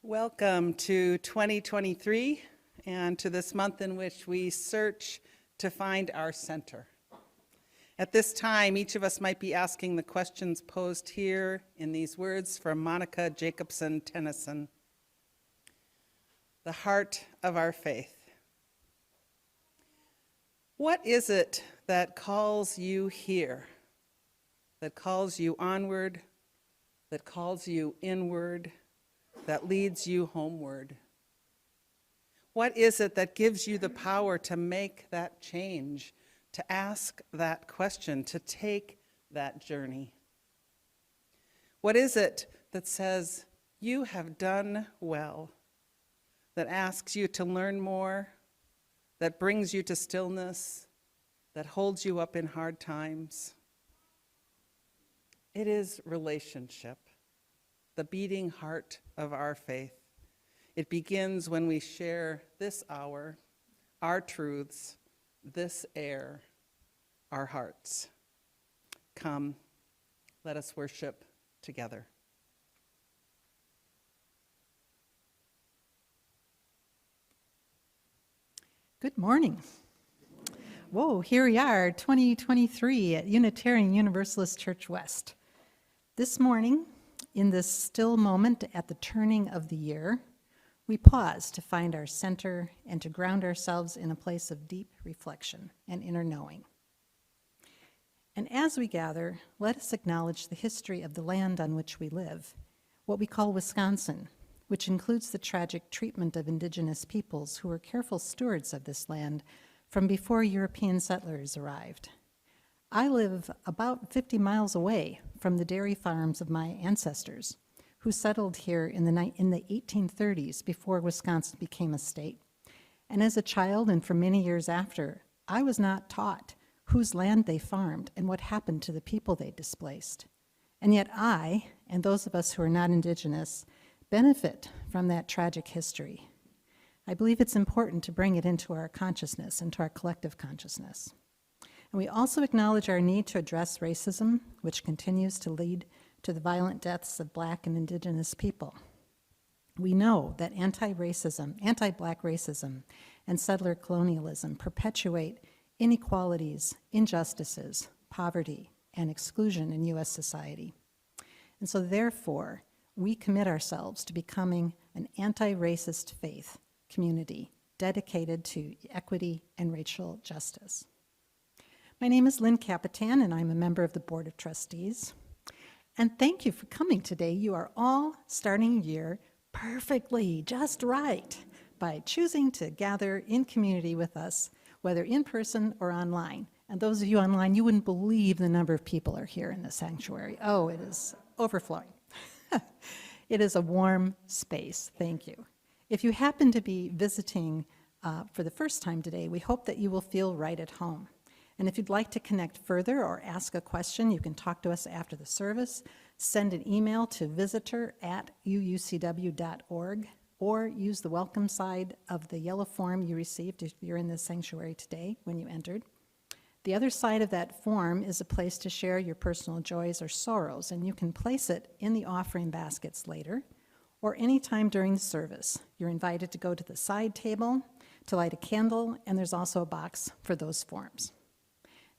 Welcome to 2023 and to this month in which we search to find our center. At this time, each of us might be asking the questions posed here in these words from Monica Jacobson Tennyson. The heart of our faith. What is it that calls you here, that calls you onward, that calls you inward, that leads you homeward? What is it that gives you the power to make that change, to ask that question, to take that journey? What is it that says, you have done well, that asks you to learn more, that brings you to stillness, that holds you up in hard times? It is relationship, the beating heart of our faith. It begins when we share this hour, our truths, this air, our hearts. Come, let us worship together. Good morning. Whoa, here we are, 2023 at Unitarian Universalist Church West. This morning, in this still moment at the turning of the year, we pause to find our center and to ground ourselves in a place of deep reflection and inner knowing. And as we gather, let us acknowledge the history of the land on which we live, what we call Wisconsin, which includes the tragic treatment of indigenous peoples who were careful stewards of this land from before European settlers arrived. I live about 50 miles away from the dairy farms of my ancestors, who settled here in the 1830s before Wisconsin became a state. And as a child and for many years after, I was not taught whose land they farmed, and what happened to the people they displaced. And yet I, and those of us who are not Indigenous, benefit from that tragic history. I believe it's important to bring it into our consciousness, into our collective consciousness. And we also acknowledge our need to address racism, which continues to lead to the violent deaths of Black and Indigenous people. We know that anti-racism, anti-Black racism, and settler colonialism perpetuate inequalities, injustices, poverty, and exclusion in U.S. society. And so therefore, we commit ourselves to becoming an anti-racist faith community dedicated to equity and racial justice. My name is Lynn Capitan, and I'm a member of the Board of Trustees. And thank you for coming today. You are all starting a year perfectly, just right, by choosing to gather in community with us, whether in person or online. And those of you online, you wouldn't believe the number of people are here in the sanctuary. Oh, it is overflowing. It is a warm space. Thank you. If you happen to be visiting for the first time today, we hope that you will feel right at home. And if you'd like to connect further or ask a question, you can talk to us after the service. Send an email to visitor@uucw.org or use the welcome side of the yellow form you received if you're in the sanctuary today when you entered. The other side of that form is a place to share your personal joys or sorrows, and you can place it in the offering baskets later or anytime during the service. You're invited to go to the side table to light a candle, and there's also a box for those forms.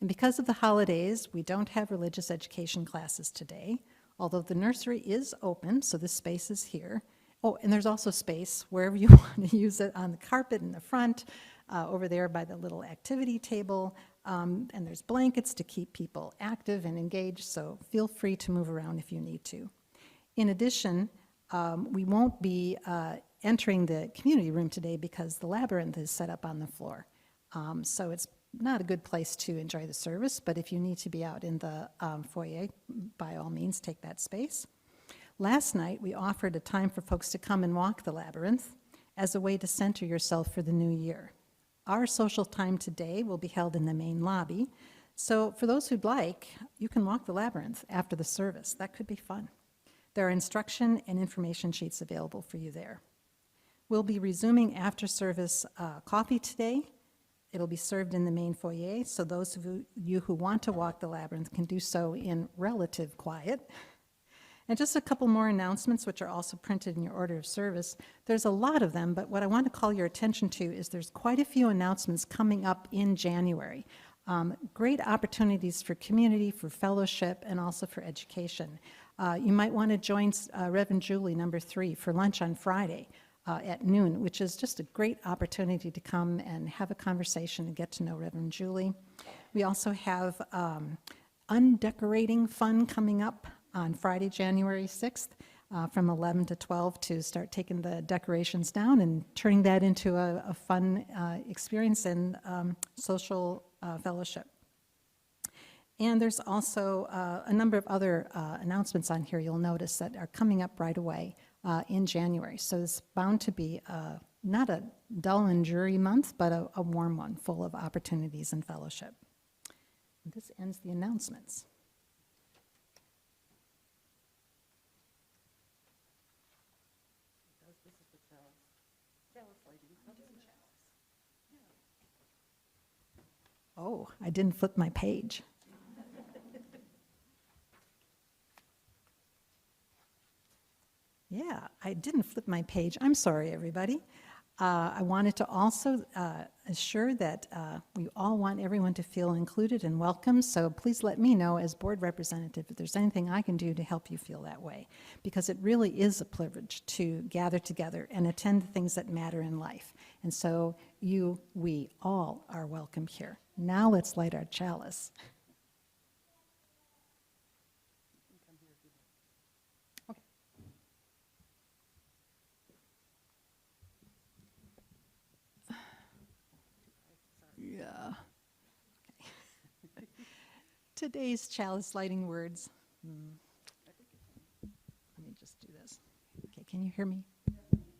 And because of the holidays, we don't have religious education classes today, although the nursery is open, so the space is here. Oh, and there's also space wherever you want to use it, on the carpet in the front, over there by the little activity table, and there's blankets to keep people active and engaged, so feel free to move around if you need to. In addition, we won't be entering the community room today because the Labyrinth is set up on the floor. So it's not a good place to enjoy the service, but if you need to be out in the foyer, by all means, take that space. Last night, we offered a time for folks to come and walk the Labyrinth as a way to center yourself for the new year. Our social time today will be held in the main lobby, so for those who'd like, you can walk the Labyrinth after the service. That could be fun. There are instruction and information sheets available for you there. We'll be resuming after service coffee today. It'll be served in the main foyer, so those of you who want to walk the Labyrinth can do so in relative quiet. And just a couple more announcements, which are also printed in your order of service. There's a lot of them, but what I want to call your attention to is there's quite a few announcements coming up in January. Great opportunities for community, for fellowship, and also for education. You might want to join Reverend Julie, number 3, for lunch on Friday at noon, which is just a great opportunity to come and have a conversation and get to know Reverend Julie. We also have undecorating fun coming up on Friday, January 6th, from 11 to 12 to start taking the decorations down and turning that into a fun experience and social fellowship. And there's also a number of other announcements on here you'll notice that are coming up right away in January. So it's bound to be not a dull and dreary month, but a warm one full of opportunities and fellowship. This ends the announcements. Oh, I didn't flip my page. Yeah, I didn't flip my page. I'm sorry, everybody. I wanted to also assure that we all want everyone to feel included and welcome, so please let me know as board representative if there's anything I can do to help you feel that way, because it really is a privilege to gather together and attend the things that matter in life. And so we all are welcome here. Now let's light our chalice. Yeah. Okay. Today's chalice lighting words. Let me just do this. Okay, can you hear me?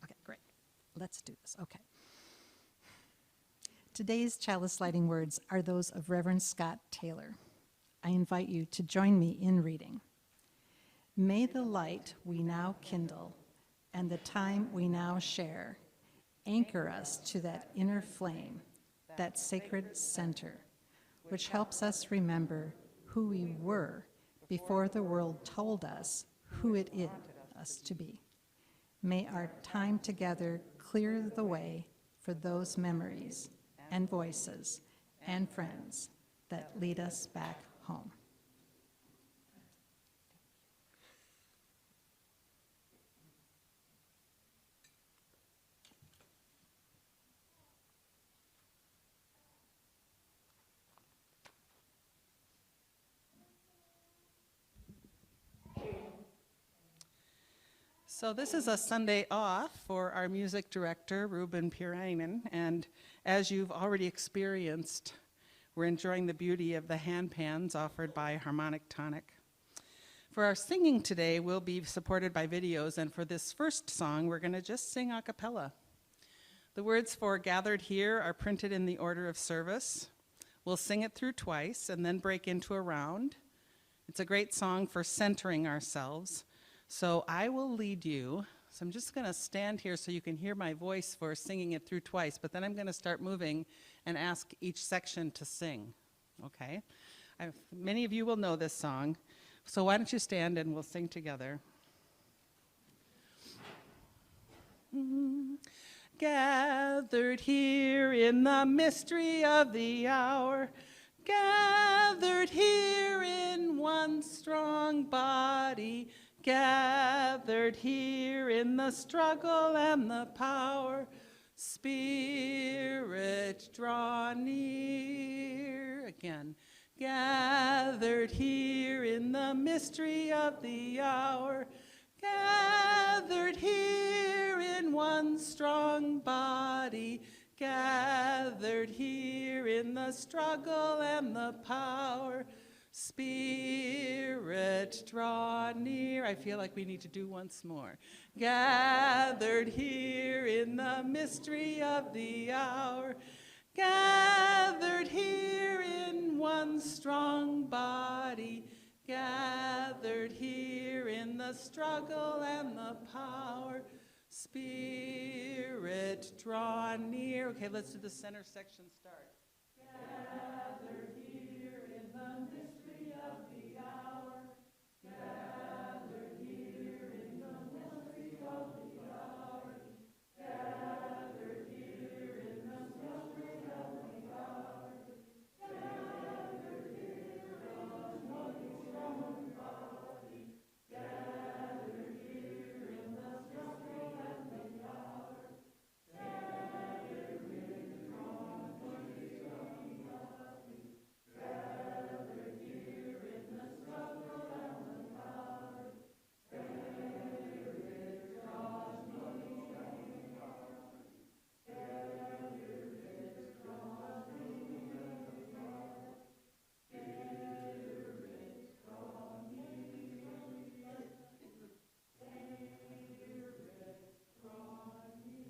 Okay, great. Let's do this. Okay. Today's chalice lighting words are those of Reverend Scott Taylor. I invite you to join me in reading. May the light we now kindle and the time we now share anchor us to that inner flame, that sacred center, which helps us remember who we were before the world told us who it is us to be. May our time together clear the way for those memories and voices and friends that lead us back home. So this is a Sunday off for our music director, Ruben Purainen, and as you've already experienced, we're enjoying the beauty of the hand pans offered by Harmonic Tonic. For our singing today, we'll be supported by videos, and for this first song, we're going to just sing a cappella. The words for Gathered Here are printed in the order of service. We'll sing it through twice and then break into a round. It's a great song for centering ourselves. So I will lead you. So I'm just going to stand here so you can hear my voice for singing it through twice, but then I'm going to start moving and ask each section to sing, okay? Many of you will know this song, so why don't you stand and we'll sing together. Gathered here in the mystery of the hour, gathered here in one strong body, gathered here in the struggle and the power, Spirit, draw near. Again, gathered here in the mystery of the hour, gathered here in one strong body, gathered here in the struggle and the power, Spirit, draw near. I feel like we need to do once more. Gathered here in the mystery of the hour, gathered here in one strong body, gathered here in the struggle and the power, Spirit, draw near. Okay, let's do the center section start. Gathered here in the mystery of the hour, gathered here in the mystery of the hour, gathered here in the mystery of the hour, gathered here in one strong body, gathered here in the struggle and the hour, gathered here in one strong body, gathered here in the struggle and the power, Spirit, draw near. Spirit, draw near.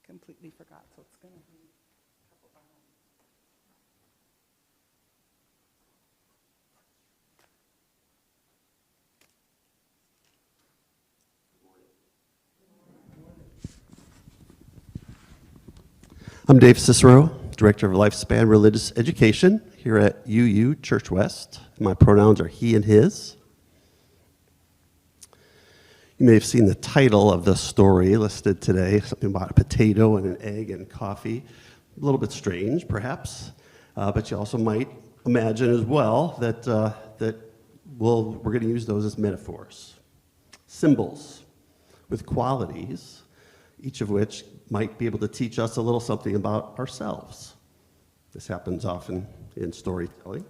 Completely forgot, so it's going to be a couple rounds. I'm Dave Cicero, Director of Lifespan Religious Education here at UU Church West. My pronouns are he and his. You may have seen the title of the story listed today, something about a potato and an egg and coffee. A little bit strange, perhaps, but you also might imagine as well that, we're going to use those as metaphors, symbols with qualities, each of which might be able to teach us a little something about ourselves. This happens often in storytelling.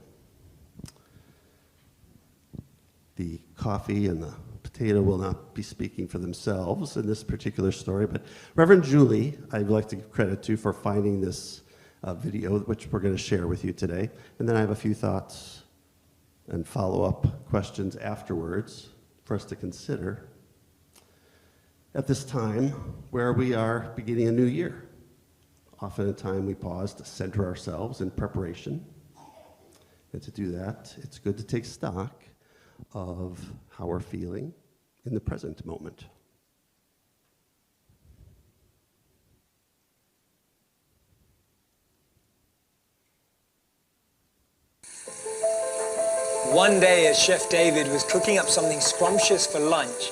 The coffee and the potato will not be speaking for themselves in this particular story, but Reverend Julie, I'd like to give credit to for finding this video, which we're going to share with you today. And then I have a few thoughts and follow-up questions afterwards for us to consider at this time where we are beginning a new year. Often in time we pause to center ourselves in preparation. And to do that, it's good to take stock of how we're feeling in the present moment. One day, as Chef David was cooking up something scrumptious for lunch,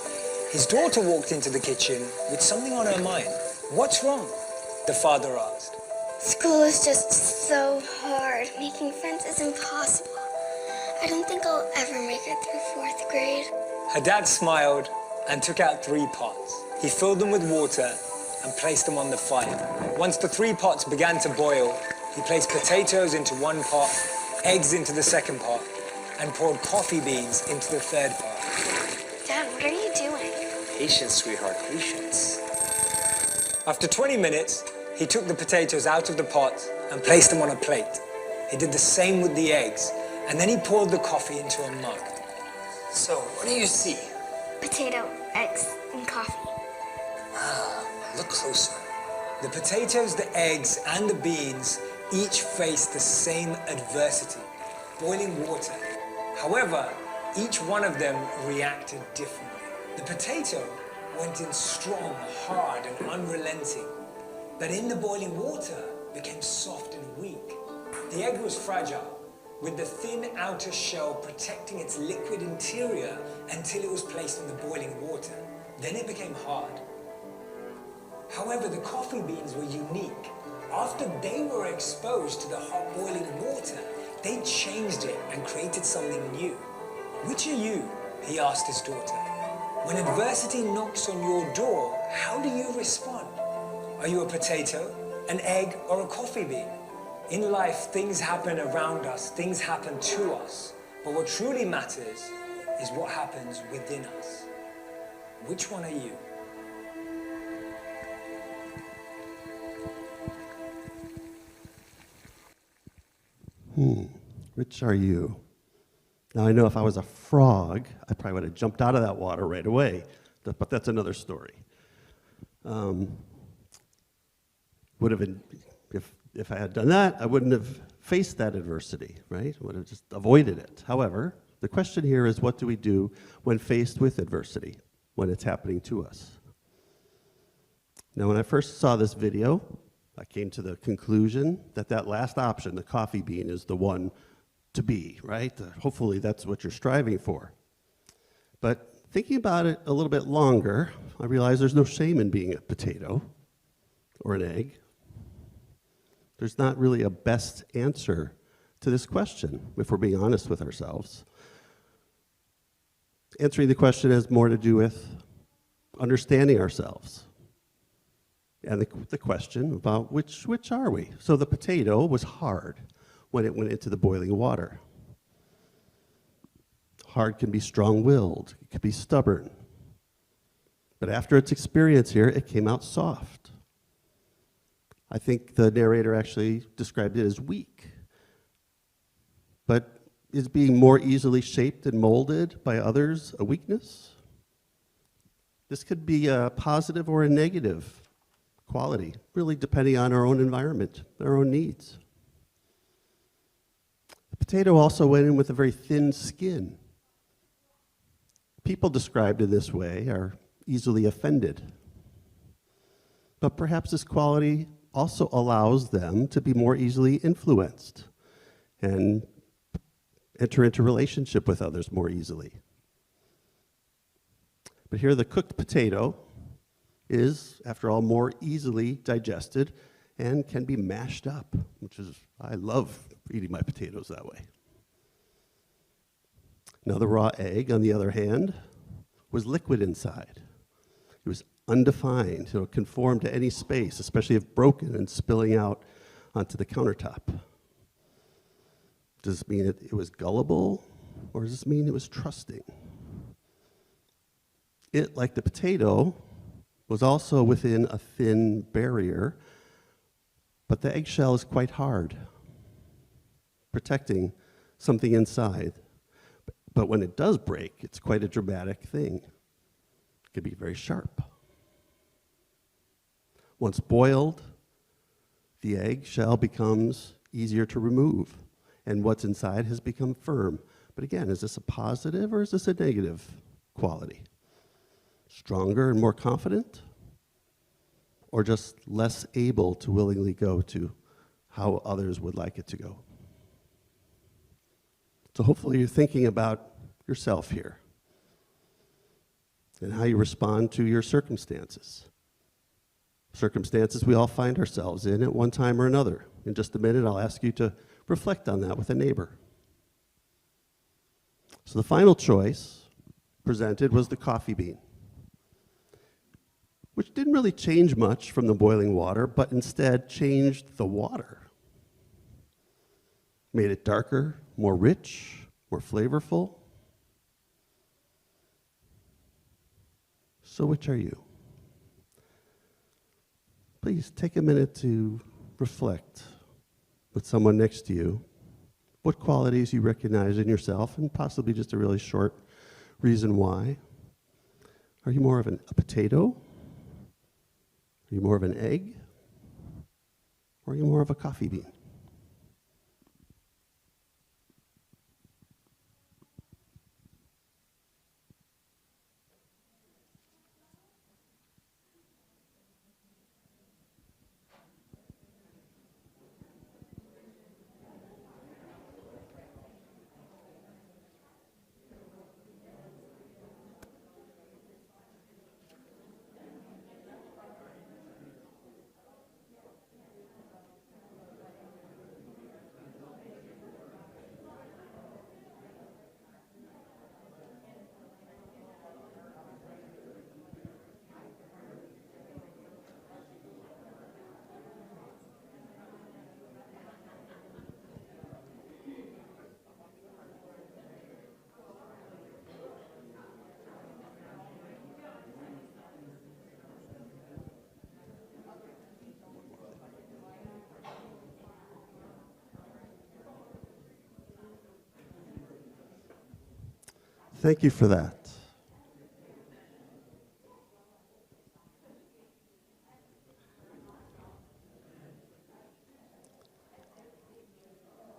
his daughter walked into the kitchen with something on her mind. "What's wrong?" the father asked. School is just so hard. Making friends is impossible. I don't think I'll ever make it through 4th grade. Her dad smiled and took out 3 pots. He filled them with water and placed them on the fire. Once the 3 pots began to boil, he placed potatoes into 1 pot, eggs into the 2nd pot, and poured coffee beans into the 3rd pot. Dad, what are you doing? Patience, sweetheart, patience. After 20 minutes, he took the potatoes out of the pot and placed them on a plate. He did the same with the eggs, and then he poured the coffee into a mug. "So, what do you see?" Potato, eggs, and coffee. Look closer. The potatoes, the eggs, and the beans each faced the same adversity, boiling water. However, each one of them reacted differently. The potato went in strong, hard, and unrelenting, but in the boiling water became soft and weak. The egg was fragile, with the thin outer shell protecting its liquid interior until it was placed in the boiling water. Then it became hard. However, the coffee beans were unique. After they were exposed to the hot boiling water, they changed it and created something new. "Which are you?" he asked his daughter. "When adversity knocks on your door, how do you respond? Are you a potato, an egg, or a coffee bean?" In life, things happen around us, things happen to us. But what truly matters is what happens within us. Which one are you? Which are you? Now I know if I was a frog, I probably would have jumped out of that water right away, but that's another story. Would have been, if I had done that, I wouldn't have faced that adversity, right? Would have just avoided it. However, the question here is, what do we do when faced with adversity, when it's happening to us? Now, when I first saw this video, I came to the conclusion that that last option, the coffee bean, is the one to be, right? Hopefully that's what you're striving for. But thinking about it a little bit longer, I realized there's no shame in being a potato or an egg. There's not really a best answer to this question, if we're being honest with ourselves. Answering the question has more to do with understanding ourselves. And the question about which are we? So the potato was hard when it went into the boiling water. Hard can be strong-willed, it can be stubborn. But after its experience here, it came out soft. I think the narrator actually described it as weak. But is being more easily shaped and molded by others a weakness? This could be a positive or a negative quality, really depending on our own environment, our own needs. The potato also went in with a very thin skin. People described in this way are easily offended. But perhaps this quality also allows them to be more easily influenced and enter into relationship with others more easily. But here the cooked potato is, after all, more easily digested and can be mashed up, which is, I love eating my potatoes that way. Now the raw egg, on the other hand, was liquid inside. It was undefined, so it conformed to any space, especially if broken and spilling out onto the countertop. Does this mean it was gullible, or does this mean it was trusting? It, like the potato, was also within a thin barrier But the eggshell is quite hard, protecting something inside. But when it does break, it's quite a dramatic thing. It can be very sharp. Once boiled, the eggshell becomes easier to remove, and what's inside has become firm. But again, is this a positive or is this a negative quality? Stronger and more confident? Or just less able to willingly go to how others would like it to go? So hopefully you're thinking about yourself here and how you respond to your circumstances. Circumstances we all find ourselves in at one time or another. In just a minute, I'll ask you to reflect on that with a neighbor. So the final choice presented was the coffee bean, which didn't really change much from the boiling water, but instead changed the water. Made it darker, more rich, more flavorful. So which are you? Please take a minute to reflect with someone next to you what qualities you recognize in yourself, and possibly just a really short reason why. Are you more of a potato? Are you more of an egg? Or are you more of a coffee bean? Thank you for that.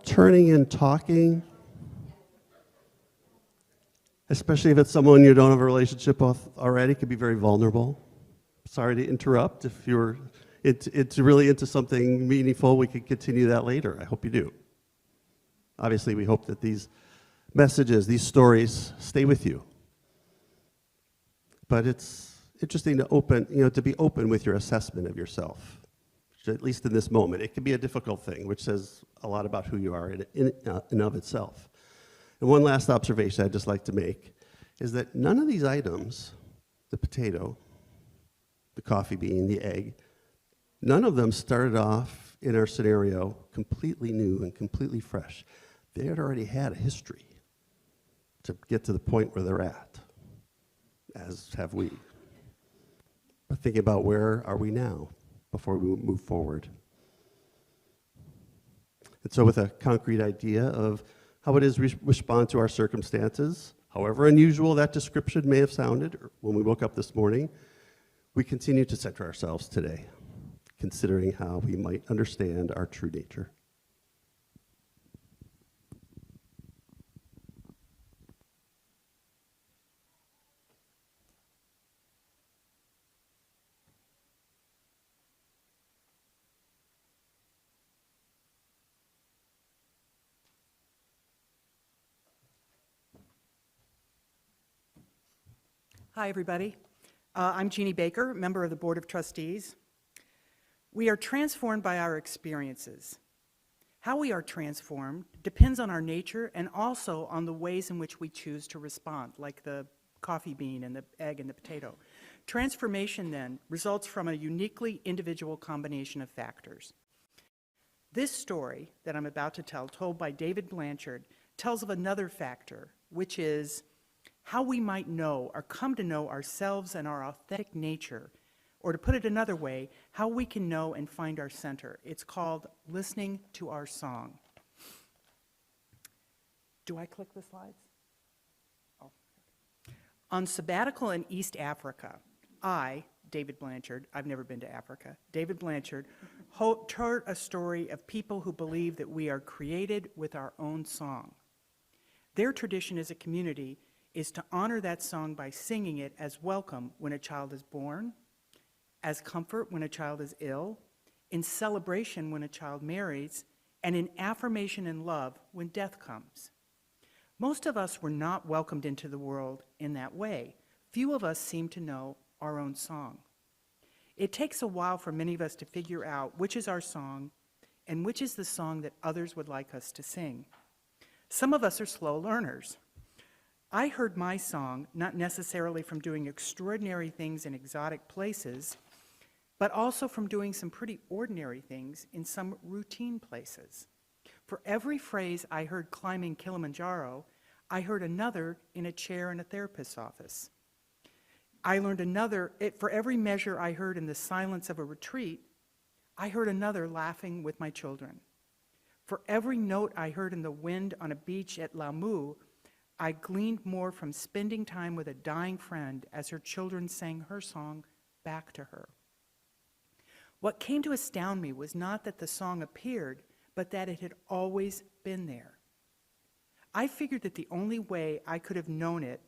Turning and talking, especially if it's someone you don't have a relationship with already, can be very vulnerable. Sorry to interrupt. If you're it's really into something meaningful, we can continue that later. I hope you do. Obviously, we hope that these messages, these stories, stay with you. But it's interesting to be open with your assessment of yourself, at least in this moment. It can be a difficult thing, which says a lot about who you are in and of itself. And one last observation I'd just like to make is that none of these items, the potato, the coffee bean, the egg, none of them started off in our scenario completely new and completely fresh. They had already had a history to get to the point where they're at, as have we. But thinking about where are we now before we move forward. And so with a concrete idea of how it is we respond to our circumstances, however unusual that description may have sounded when we woke up this morning, we continue to center ourselves today, considering how we might understand our true nature. Hi, everybody. I'm Jeannie Baker, member of the Board of Trustees. We are transformed by our experiences. How we are transformed depends on our nature and also on the ways in which we choose to respond, like the coffee bean and the egg and the potato. Transformation, then, results from a uniquely individual combination of factors. This story that I'm about to tell, told by David Blanchard, tells of another factor, which is how we might know or come to know ourselves and our authentic nature, or to put it another way, how we can know and find our center. It's called listening to our song. Do I click the slides? Oh. On sabbatical in East Africa, David Blanchard, I've never been to Africa, David Blanchard, heard a story of people who believe that we are created with our own song. Their tradition as a community is to honor that song by singing it as welcome when a child is born, as comfort when a child is ill, in celebration when a child marries, and in affirmation and love when death comes. Most of us were not welcomed into the world in that way. Few of us seem to know our own song. It takes a while for many of us to figure out which is our song and which is the song that others would like us to sing. Some of us are slow learners. I heard my song not necessarily from doing extraordinary things in exotic places, but also from doing some pretty ordinary things in some routine places. For every phrase I heard climbing Kilimanjaro, I heard another in a chair in a therapist's office. I learned another, for every measure I heard in the silence of a retreat, I heard another laughing with my children. For every note I heard in the wind on a beach at Lamu, I gleaned more from spending time with a dying friend as her children sang her song back to her. What came to astound me was not that the song appeared, but that it had always been there. I figured that the only way I could have known it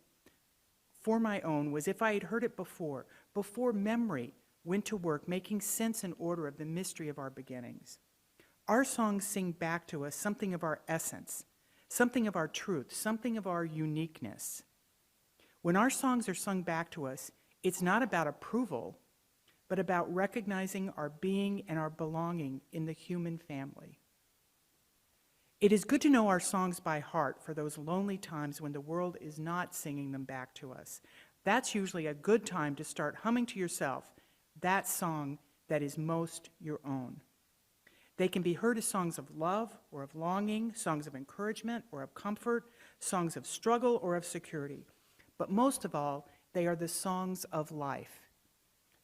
for my own was if I had heard it before memory went to work making sense and order of the mystery of our beginnings. Our songs sing back to us something of our essence, something of our truth, something of our uniqueness. When our songs are sung back to us, it's not about approval, but about recognizing our being and our belonging in the human family. It is good to know our songs by heart for those lonely times when the world is not singing them back to us. That's usually a good time to start humming to yourself that song that is most your own. They can be heard as songs of love or of longing, songs of encouragement or of comfort, songs of struggle or of security. But most of all, they are the songs of life,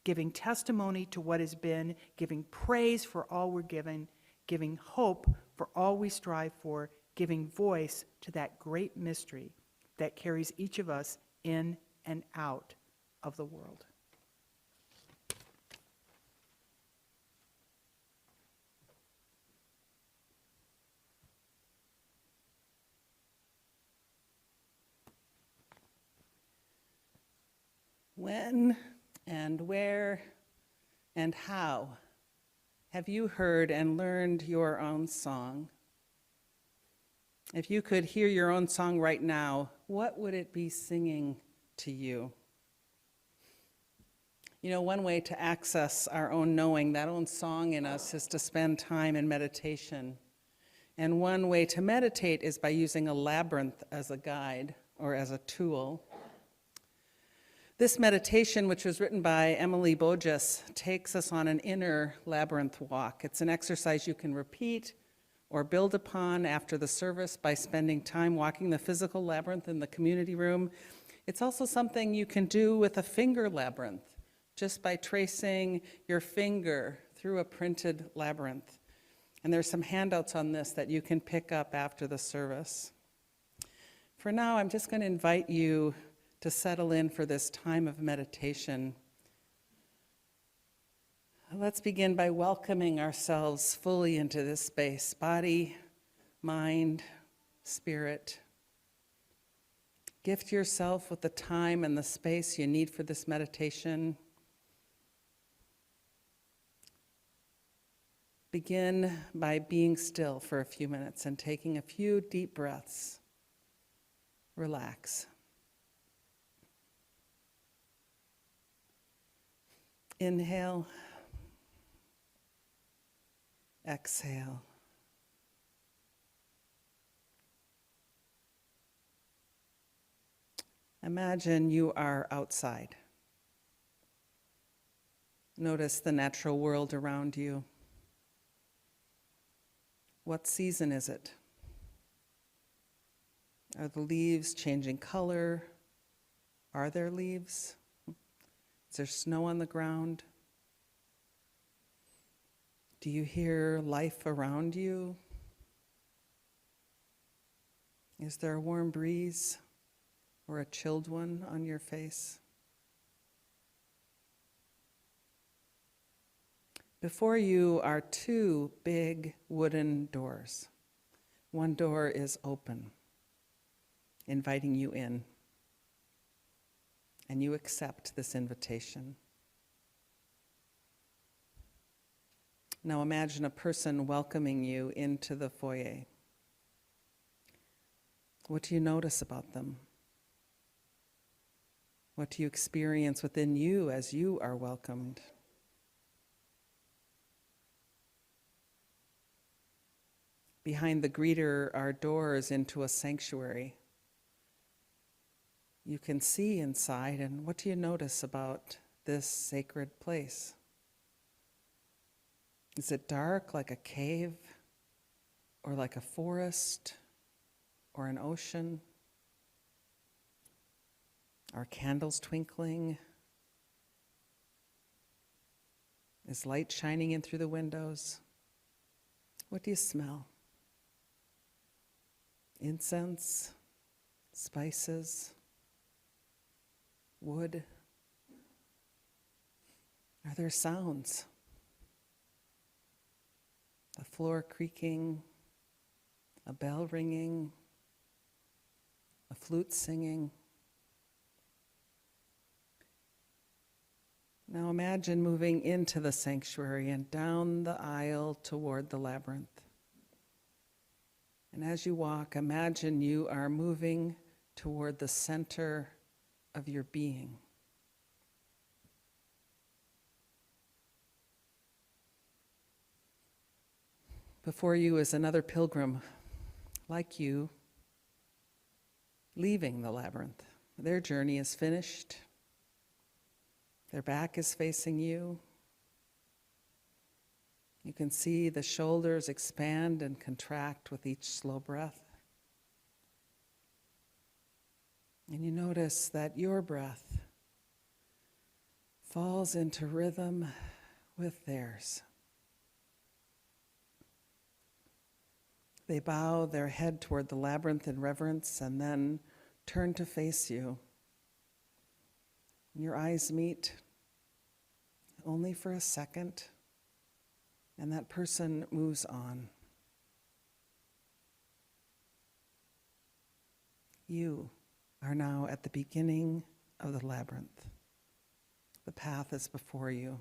giving testimony to what has been, giving praise for all we're given, giving hope for all we strive for, giving voice to that great mystery that carries each of us in and out of the world. When and where and how have you heard and learned your own song? If you could hear your own song right now, what would it be singing to you? You know, one way to access our own knowing, that own song in us, is to spend time in meditation. And one way to meditate is by using a labyrinth as a guide or as a tool. This meditation, which was written by Emily Boges, takes us on an inner labyrinth walk. It's an exercise you can repeat or build upon after the service by spending time walking the physical labyrinth in the community room. It's also something you can do with a finger labyrinth, just by tracing your finger through a printed labyrinth. And there's some handouts on this that you can pick up after the service. For now, I'm just going to invite you to settle in for this time of meditation. Let's begin by welcoming ourselves fully into this space, body, mind, spirit. Gift yourself with the time and the space you need for this meditation. Begin by being still for a few minutes and taking a few deep breaths. Relax. Inhale, exhale. Imagine you are outside. Notice the natural world around you. What season is it? Are the leaves changing color? Are there leaves? Is there snow on the ground? Do you hear life around you? Is there a warm breeze or a chilled one on your face? Before you are two big wooden doors. One door is open, inviting you in, and you accept this invitation. Now imagine a person welcoming you into the foyer. What do you notice about them? What do you experience within you as you are welcomed? Behind the greeter are doors into a sanctuary. You can see inside, and what do you notice about this sacred place? Is it dark like a cave, or like a forest, or an ocean? Are candles twinkling? Is light shining in through the windows? What do you smell? Incense, spices, wood? Are there sounds? A floor creaking, a bell ringing, a flute singing. Now imagine moving into the sanctuary and down the aisle toward the labyrinth. And as you walk, imagine you are moving toward the center of your being. Before you is another pilgrim, like you, leaving the labyrinth. Their journey is finished. Their back is facing you. You can see the shoulders expand and contract with each slow breath. And you notice that your breath falls into rhythm with theirs. They bow their head toward the labyrinth in reverence and then turn to face you. Your eyes meet only for a second, and that person moves on. You are now at the beginning of the labyrinth. The path is before you.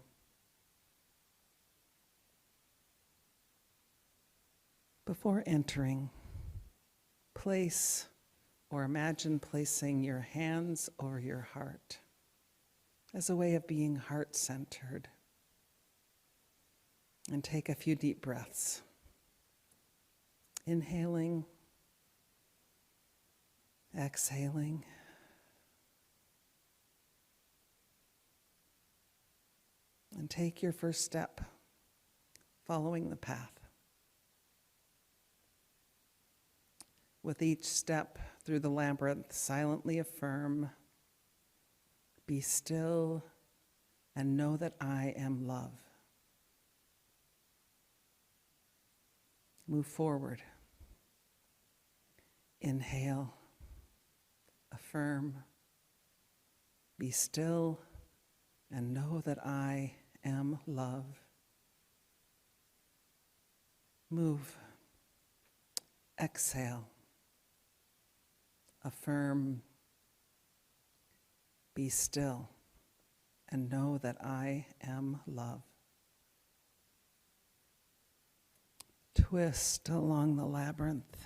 Before entering, place or imagine placing your hands over your heart as a way of being heart-centered. And take a few deep breaths. Inhaling, exhaling. And take your first step, following the path. With each step through the labyrinth, silently affirm, be still and know that I am love. Move forward. Inhale, affirm, be still and know that I am love. Move. Exhale. Affirm, be still, and know that I am love. Twist along the labyrinth.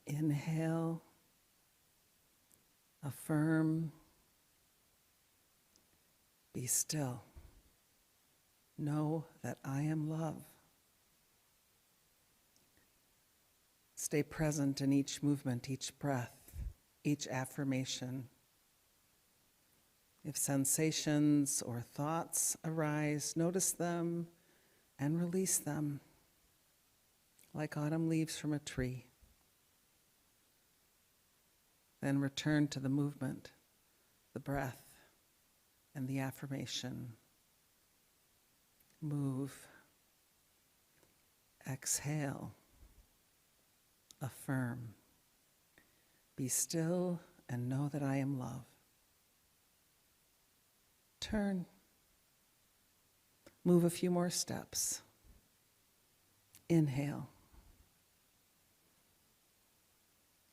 Inhale, affirm, be still, know that I am love. Stay present in each movement, each breath, each affirmation. If sensations or thoughts arise, notice them and release them like autumn leaves from a tree. Then return to the movement, the breath, and the affirmation. Move. Exhale. Affirm. Be still and know that I am love. Turn. Move a few more steps. Inhale.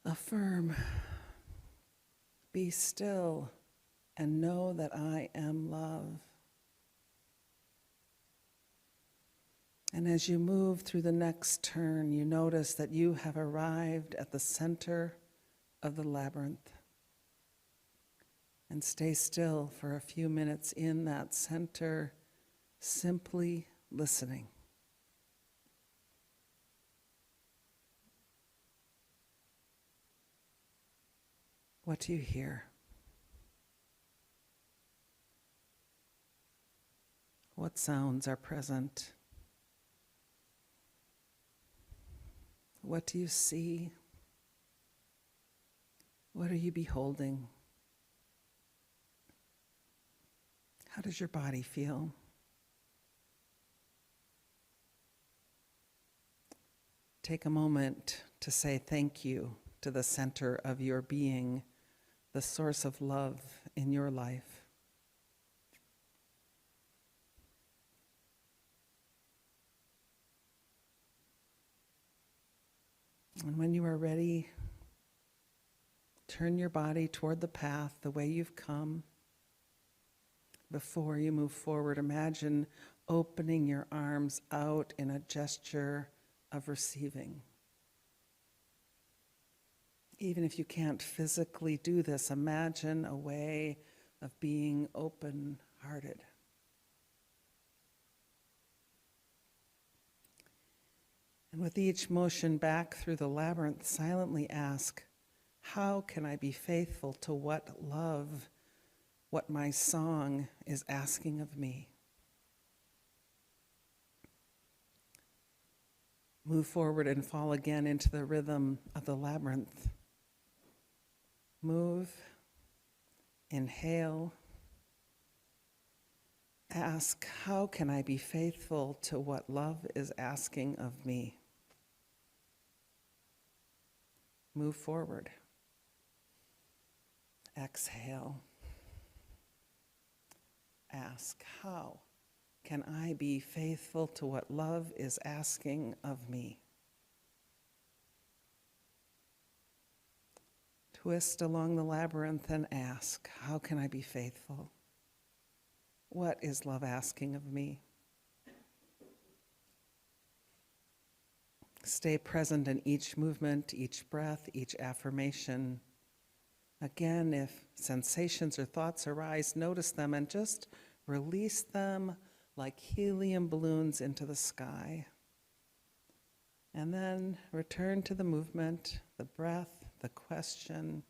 Affirm. Be still and know that I am love. And as you move through the next turn, you notice that you have arrived at the center of the labyrinth. And stay still for a few minutes in that center, simply listening. What do you hear? What sounds are present? What do you see? What are you beholding? How does your body feel? Take a moment to say thank you to the center of your being, the source of love in your life. And when you are ready, turn your body toward the path the way you've come. Before you move forward, imagine opening your arms out in a gesture of receiving. Even if you can't physically do this, imagine a way of being open-hearted. And with each motion back through the labyrinth, silently ask, how can I be faithful to what love, what my song is asking of me? Move forward and fall again into the rhythm of the labyrinth. Move, inhale, ask, how can I be faithful to what love is asking of me? Move forward. Exhale. Ask, how can I be faithful to what love is asking of me? Twist along the labyrinth and ask, how can I be faithful? What is love asking of me? Stay present in each movement, each breath, each affirmation. Again, if sensations or thoughts arise, notice them and just release them like helium balloons into the sky. And then return to the movement, the breath, the question,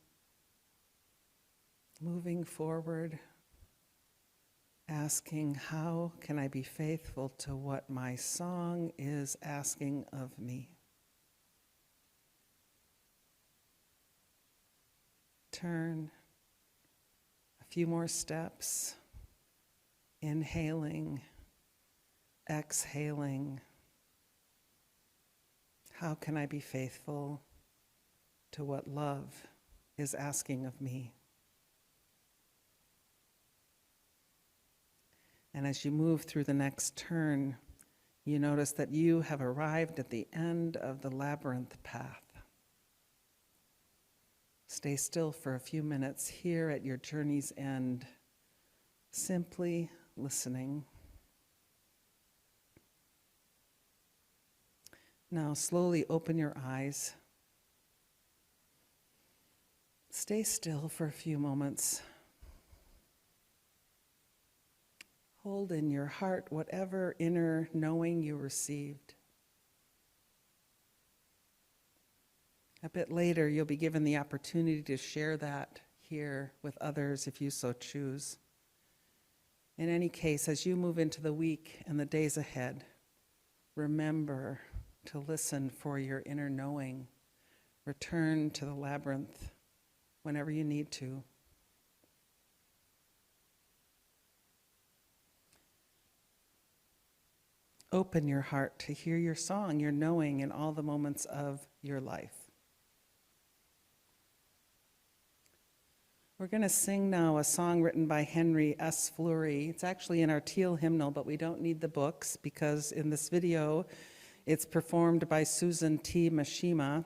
moving forward, asking, how can I be faithful to what my song is asking of me? Turn, a few more steps, inhaling, exhaling. How can I be faithful to what love is asking of me? And as you move through the next turn, you notice that you have arrived at the end of the labyrinth path. Stay still for a few minutes here at your journey's end, simply listening. Now slowly open your eyes. Stay still for a few moments. Hold in your heart whatever inner knowing you received. A bit later, you'll be given the opportunity to share that here with others if you so choose. In any case, as you move into the week and the days ahead, remember to listen for your inner knowing. Return to the labyrinth whenever you need to. open your heart to hear your song, your knowing in all the moments of your life. We're going to sing now a song written by Henry S. Fleury. It's actually in our teal hymnal, but we don't need the books because in this video, it's performed by Susan T. Mashiyama,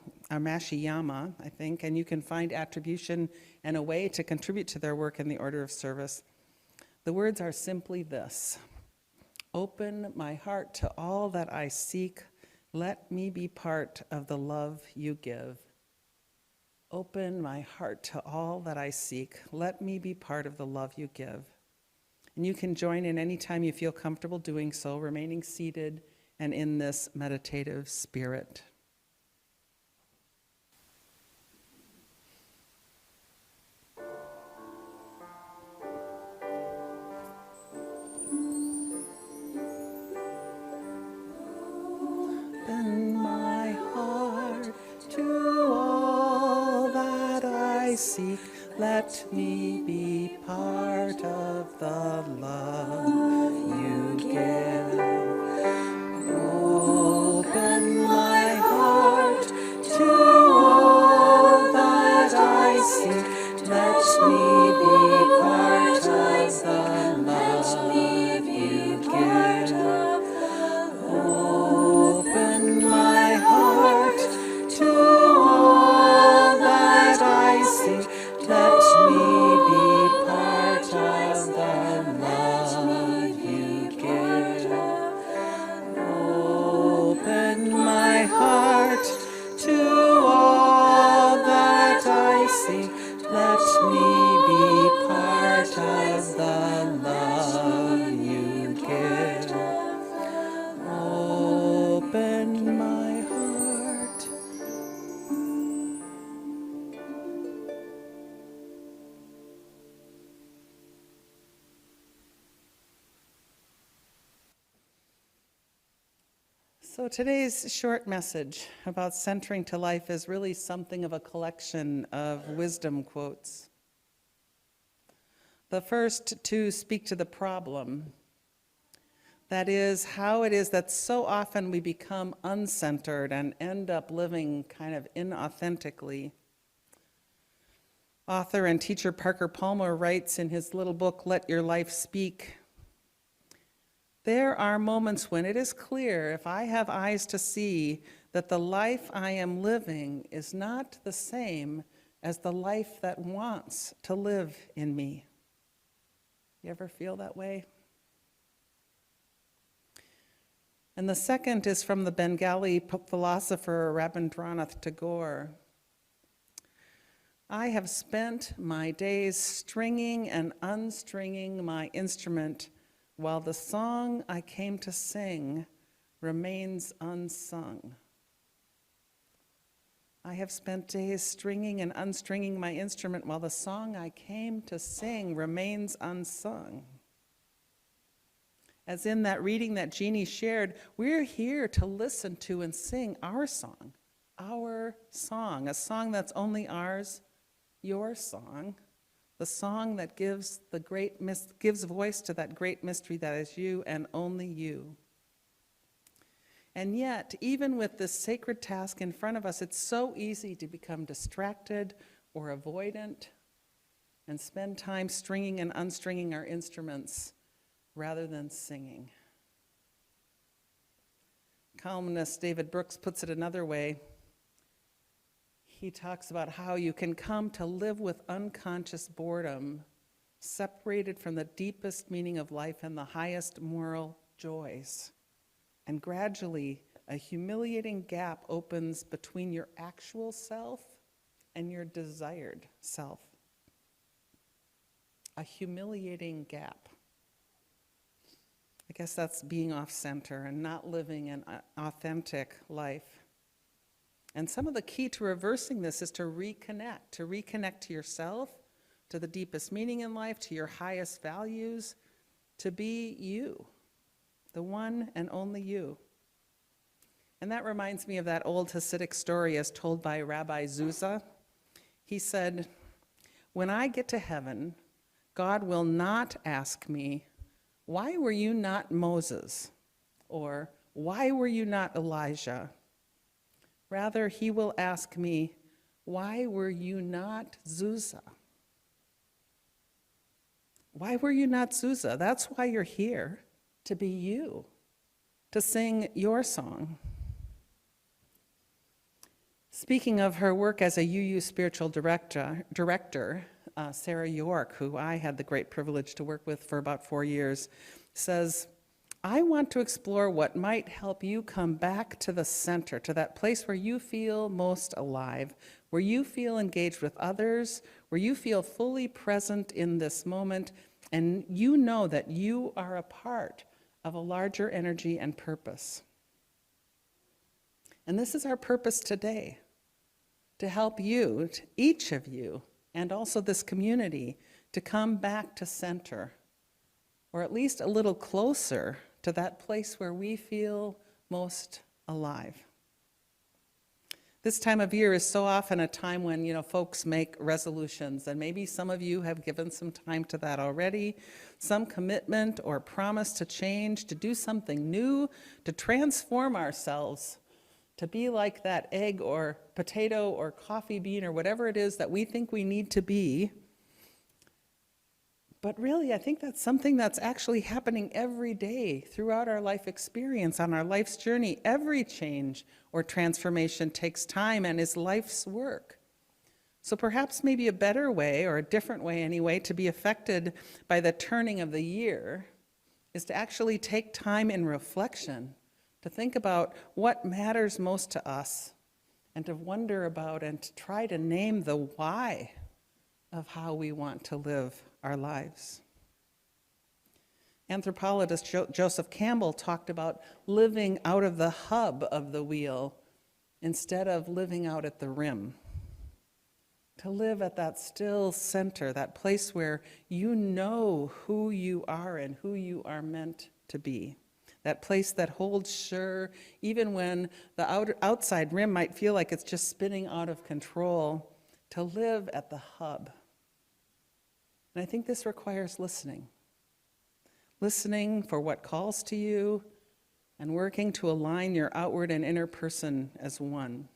I think, and you can find attribution and a way to contribute to their work in the order of service. The words are simply this: open my heart to all that I seek. Let me be part of the love you give. Open my heart to all that I seek. Let me be part of the love you give. And you can join in any time you feel comfortable doing so, remaining seated and in this meditative spirit. Open my heart to all that I seek. Let me be part of the love you give. Open my heart to all that I seek. Let me be part of the love you give. Open my heart to all that I seek. Let me be part of the love you give. Open my heart to all that I seek. Let me be part of the love you give. Open my heart. So today's short message about centering to life is really something of a collection of wisdom quotes. The first two speak to the problem. That is, how it is that so often we become uncentered and end up living kind of inauthentically. Author and teacher Parker Palmer writes in his little book, Let Your Life Speak, there are moments when it is clear, if I have eyes to see, that the life I am living is not the same as the life that wants to live in me. You ever feel that way? And the second is from the Bengali philosopher Rabindranath Tagore. I have spent my days stringing and unstringing my instrument while the song I came to sing remains unsung. I have spent days stringing and unstringing my instrument while the song I came to sing remains unsung. As in that reading that Jeannie shared, we're here to listen to and sing our song, a song that's only ours, your song, the song that gives voice to that great mystery that is you and only you. And yet, even with this sacred task in front of us, it's so easy to become distracted or avoidant and spend time stringing and unstringing our instruments rather than singing. Columnist David Brooks puts it another way. He talks about how you can come to live with unconscious boredom, separated from the deepest meaning of life and the highest moral joys. And gradually, a humiliating gap opens between your actual self and your desired self. A humiliating gap. I guess that's being off-center and not living an authentic life. And some of the key to reversing this is to reconnect to yourself, to the deepest meaning in life, to your highest values, to be you, the one and only you. And that reminds me of that old Hasidic story as told by Rabbi Zuzah. He said, when I get to heaven, God will not ask me, why were you not Moses? Or why were you not Elijah? Rather, he will ask me, why were you not Zusa? Why were you not Zusa? That's why you're here, to be you, to sing your song. Speaking of her work as a UU spiritual director, Sarah York, who I had the great privilege to work with for about 4 years, says, I want to explore what might help you come back to the center, to that place where you feel most alive, where you feel engaged with others, where you feel fully present in this moment, and you know that you are a part of a larger energy and purpose. And this is our purpose today, to help you, each of you, and also this community, to come back to center, or at least a little closer to that place where we feel most alive. This time of year is so often a time when, folks make resolutions, and maybe some of you have given some time to that already, some commitment or promise to change, to do something new, to transform ourselves, to be like that egg or potato or coffee bean or whatever it is that we think we need to be. But really, I think that's something that's actually happening every day throughout our life experience, on our life's journey. Every change or transformation takes time and is life's work. So perhaps maybe a better way, or a different way anyway, to be affected by the turning of the year is to actually take time in reflection, to think about what matters most to us, and to wonder about and to try to name the why of how we want to live our lives. Anthropologist Joseph Campbell talked about living out of the hub of the wheel instead of living out at the rim. To live at that still center, that place where you know who you are and who you are meant to be. That place that holds sure, even when the outside rim might feel like it's just spinning out of control, to live at the hub. And I think this requires listening. Listening for what calls to you and working to align your outward and inner person as one.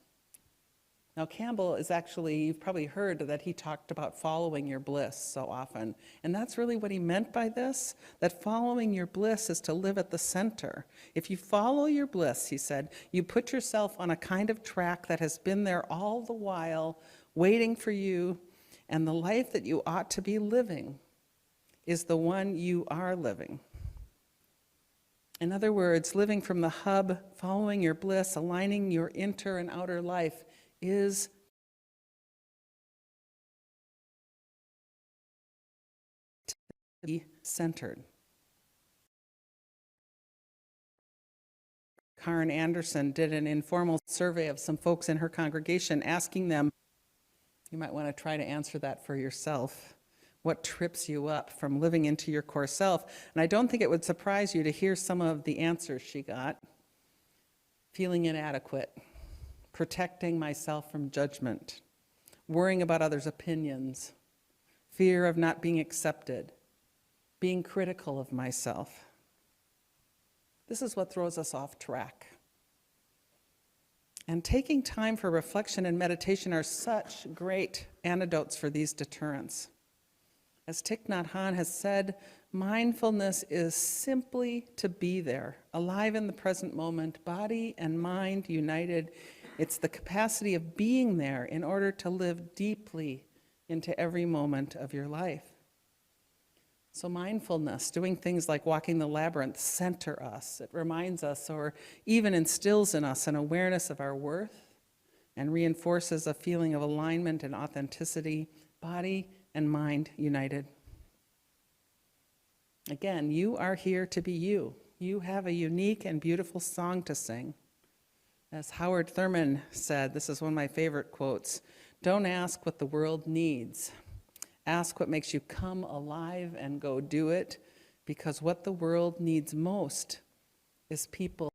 Now, Campbell is actually, you've probably heard that he talked about following your bliss so often. And that's really what he meant by this, that following your bliss is to live at the center. If you follow your bliss, he said, you put yourself on a kind of track that has been there all the while, waiting for you, and the life that you ought to be living is the one you are living. In other words, living from the hub, following your bliss, aligning your inner and outer life is to be centered. Karen Anderson did an informal survey of some folks in her congregation, asking them, you might want to try to answer that for yourself. What trips you up from living into your core self? And I don't think it would surprise you to hear some of the answers she got. Feeling inadequate, protecting myself from judgment, worrying about others' opinions, fear of not being accepted, being critical of myself. This is what throws us off track. And taking time for reflection and meditation are such great antidotes for these deterrents. As Thich Nhat Hanh has said, mindfulness is simply to be there, alive in the present moment, body and mind united. It's the capacity of being there in order to live deeply into every moment of your life. So mindfulness, doing things like walking the labyrinth, center us. It reminds us or even instills in us an awareness of our worth and reinforces a feeling of alignment and authenticity, body and mind united. Again, you are here to be you. You have a unique and beautiful song to sing. As Howard Thurman said, this is one of my favorite quotes, don't ask what the world needs. Ask what makes you come alive and go do it, because what the world needs most is people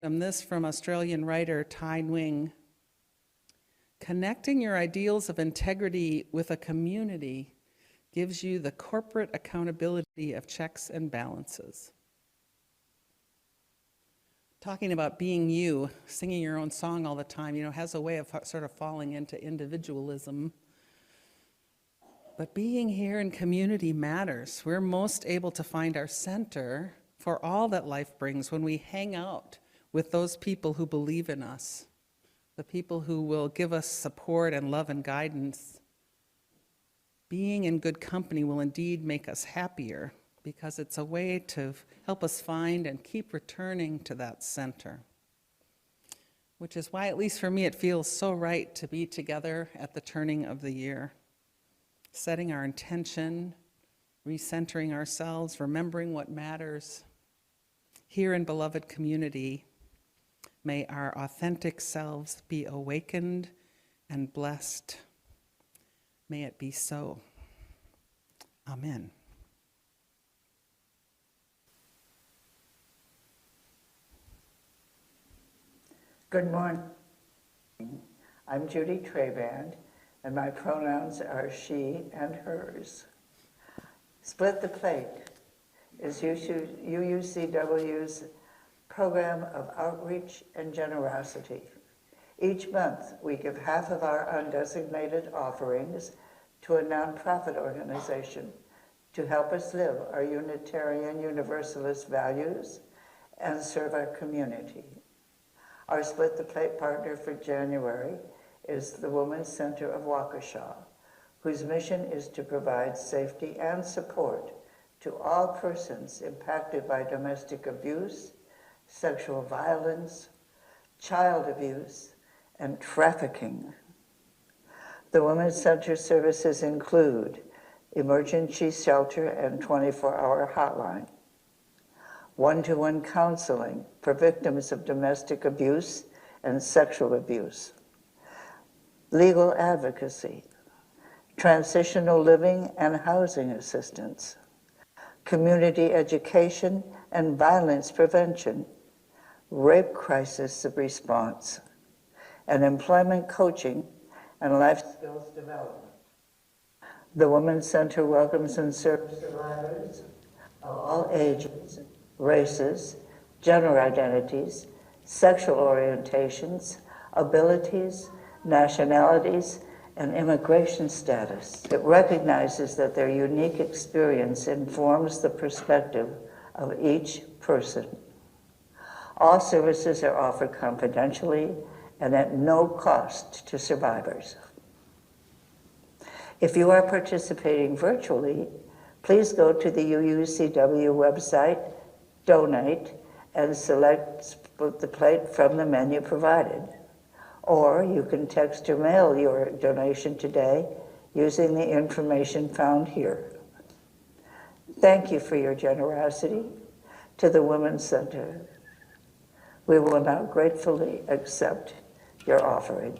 This from Australian writer Tai Nguyen. Connecting your ideals of integrity with a community gives you the corporate accountability of checks and balances. Talking about being you, singing your own song all the time, has a way of sort of falling into individualism. But being here in community matters. We're most able to find our center for all that life brings when we hang out with those people who believe in us, the people who will give us support and love and guidance. Being in good company will indeed make us happier because it's a way to help us find and keep returning to that center. Which is why, at least for me, it feels so right to be together at the turning of the year. Setting our intention, recentering ourselves, remembering what matters. Here in beloved community, may our authentic selves be awakened and blessed. May it be so. Amen. Good morning. I'm Judy Treband, and my pronouns are she and hers. Split the Plate is UUCW's program of outreach and generosity. Each month, we give half of our undesignated offerings to a nonprofit organization to help us live our Unitarian Universalist values and serve our community. Our Split the Plate partner for January is the Women's Center of Waukesha, whose mission is to provide safety and support to all persons impacted by domestic abuse, sexual violence, child abuse, and trafficking. The Women's Center services include emergency shelter and 24-hour hotline, one-to-one counseling for victims of domestic abuse and sexual abuse, legal advocacy, transitional living and housing assistance, community education and violence prevention, rape crisis response, and employment coaching and life skills development. The Women's Center welcomes and serves survivors of all ages, races, gender identities, sexual orientations, abilities, nationalities, and immigration status. It recognizes that their unique experience informs the perspective of each person. All services are offered confidentially and at no cost to survivors. If you are participating virtually, please go to the UUCW website, donate, and select Split the Plate from the menu provided. Or you can text or mail your donation today using the information found here. Thank you for your generosity to the Women's Center. We will now gratefully accept your offering.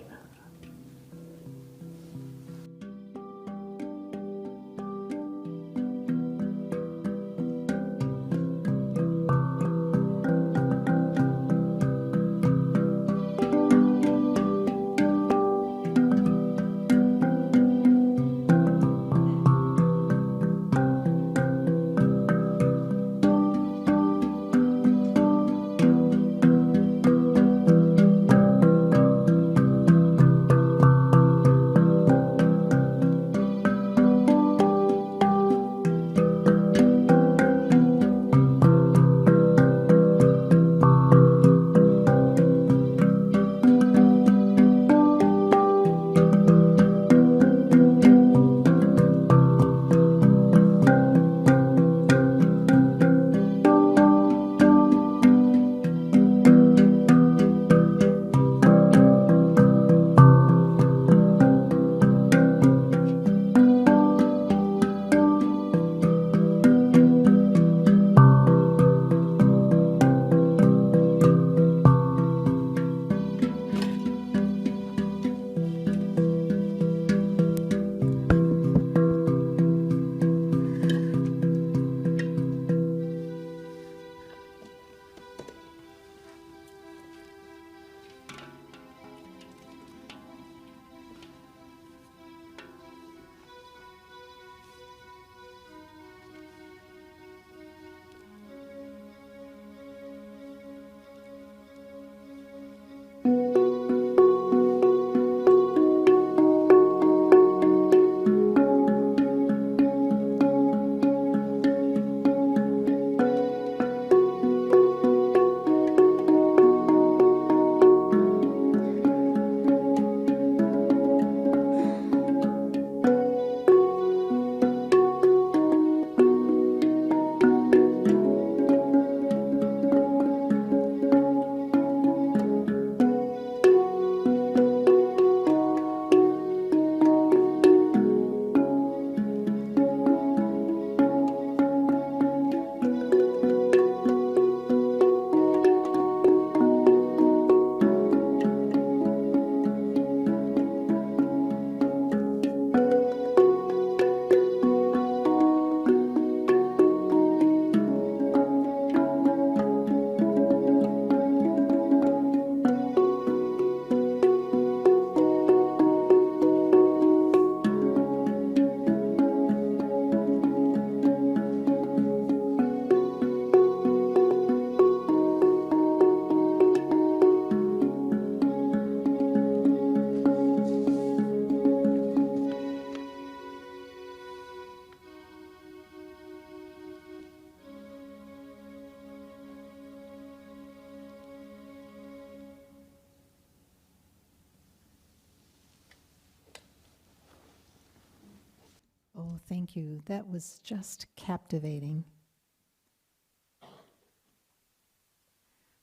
thank you. That was just captivating.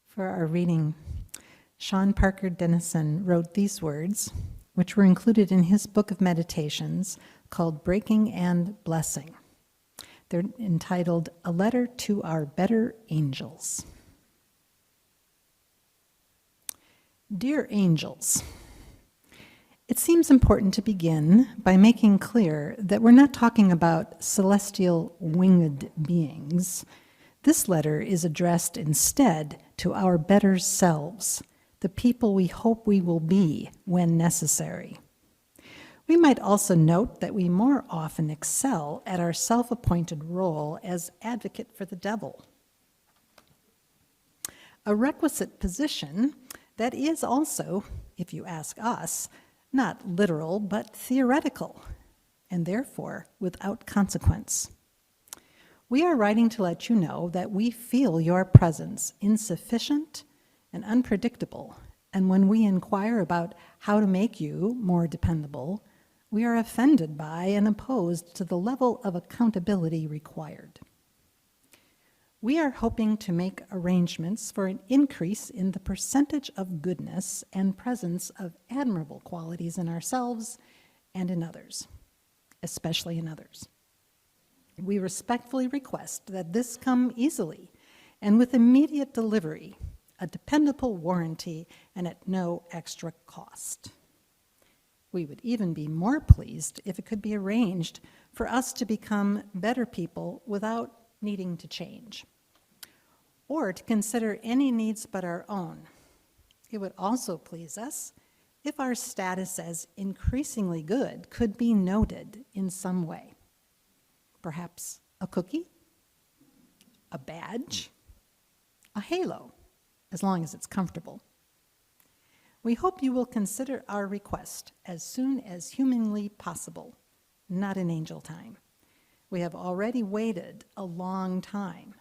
For our reading, Sean Parker Dennison wrote these words, which were included in his book of meditations called Breaking and Blessing. They're entitled A Letter to Our Better Angels. Dear angels, it seems important to begin by making clear that we're not talking about celestial winged beings. This letter is addressed instead to our better selves, the people we hope we will be when necessary. We might also note that we more often excel at our self-appointed role as advocate for the devil, a requisite position that is also, if you ask us, not literal but theoretical, and therefore without consequence. We are writing to let you know that we feel your presence insufficient and unpredictable, and when we inquire about how to make you more dependable, we are offended by and opposed to the level of accountability required. We are hoping to make arrangements for an increase in the percentage of goodness and presence of admirable qualities in ourselves and in others, especially in others. We respectfully request that this come easily and with immediate delivery, a dependable warranty, and at no extra cost. We would even be more pleased if it could be arranged for us to become better people without needing to change, or to consider any needs but our own. It would also please us if our status as increasingly good could be noted in some way. Perhaps a cookie, a badge, a halo, as long as it's comfortable. We hope you will consider our request as soon as humanly possible, not in angel time. We have already waited a long time,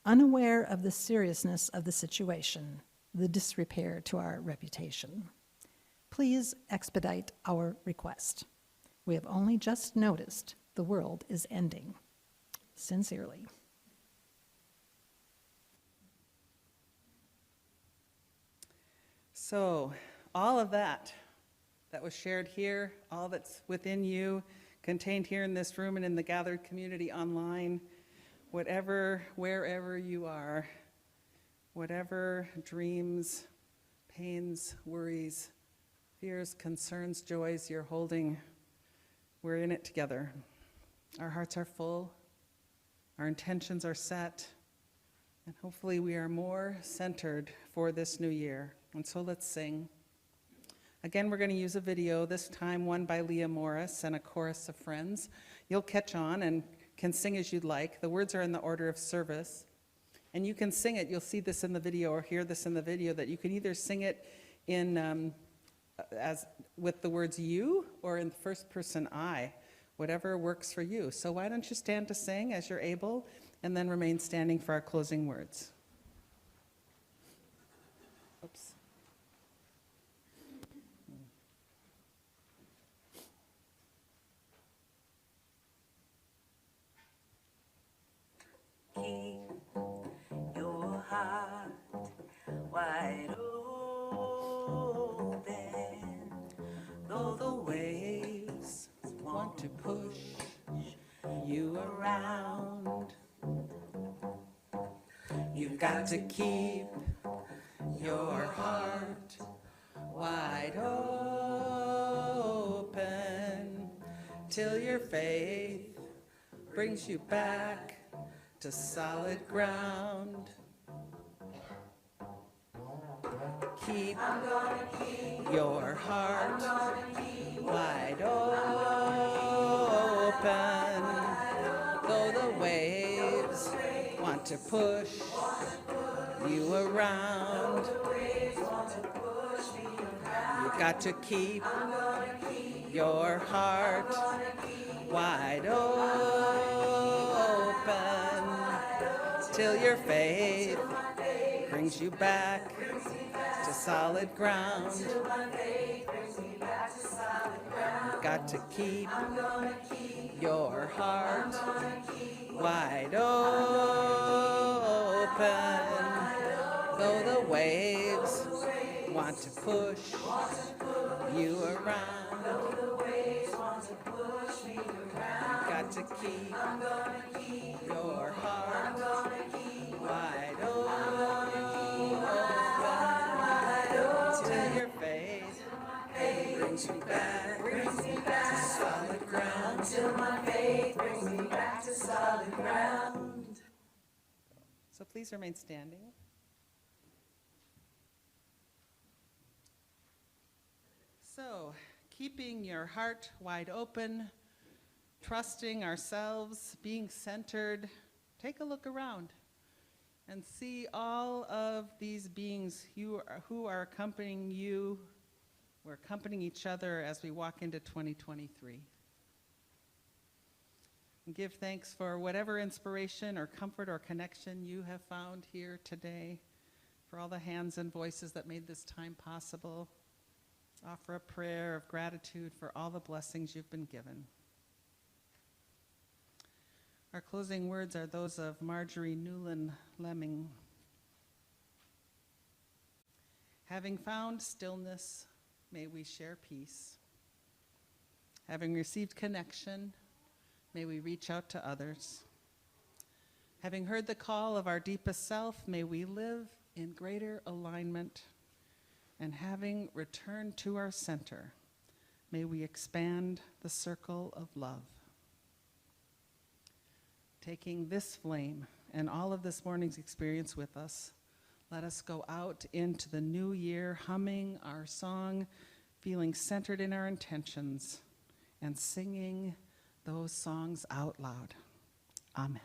unaware of the seriousness of the situation, the disrepair to our reputation. Please expedite our request. We have only just noticed the world is ending. Sincerely. So, all of that was shared here, all that's within you, contained here in this room and in the gathered community online, whatever, wherever you are, whatever dreams, pains, worries, fears, concerns, joys you're holding, we're in it together. Our hearts are full, our intentions are set, and hopefully we are more centered for this new year. And so let's sing. Again, we're going to use a video, this time one by Leah Morris and a chorus of friends. You'll catch on and can sing as you'd like. The words are in the order of service. And you can sing it, you'll see this in the video or hear this in the video, that you can either sing it in as with the words you or in first person I, whatever works for you. So why don't you stand to sing as you're able, and then remain standing for our closing words. Oops. Keep your heart wide open, though the waves want to push you around. You've got to keep your heart wide open till your faith brings you back to solid ground. Keep your heart wide open, though the waves want to push you around. You've got to keep your heart wide open till your faith brings you back to solid ground. Got to keep your heart wide open. Though the waves want to push you around. Got to keep your heart wide open. Till your faith brings me back to solid ground. Till my faith brings me back to solid ground. So please remain standing. So, keeping your heart wide open, trusting ourselves, being centered, take a look around and see all of these beings who are accompanying you. We're accompanying each other as we walk into 2023. And give thanks for whatever inspiration or comfort or connection you have found here today, for all the hands and voices that made this time possible. Offer a prayer of gratitude for all the blessings you've been given. Our closing words are those of Marjorie Newland Lemming. Having found stillness, may we share peace. Having received connection, may we reach out to others. Having heard the call of our deepest self, may we live in greater alignment. And having returned to our center, may we expand the circle of love. Taking this flame and all of this morning's experience with us, let us go out into the new year humming our song, feeling centered in our intentions, and singing those songs out loud. Amen.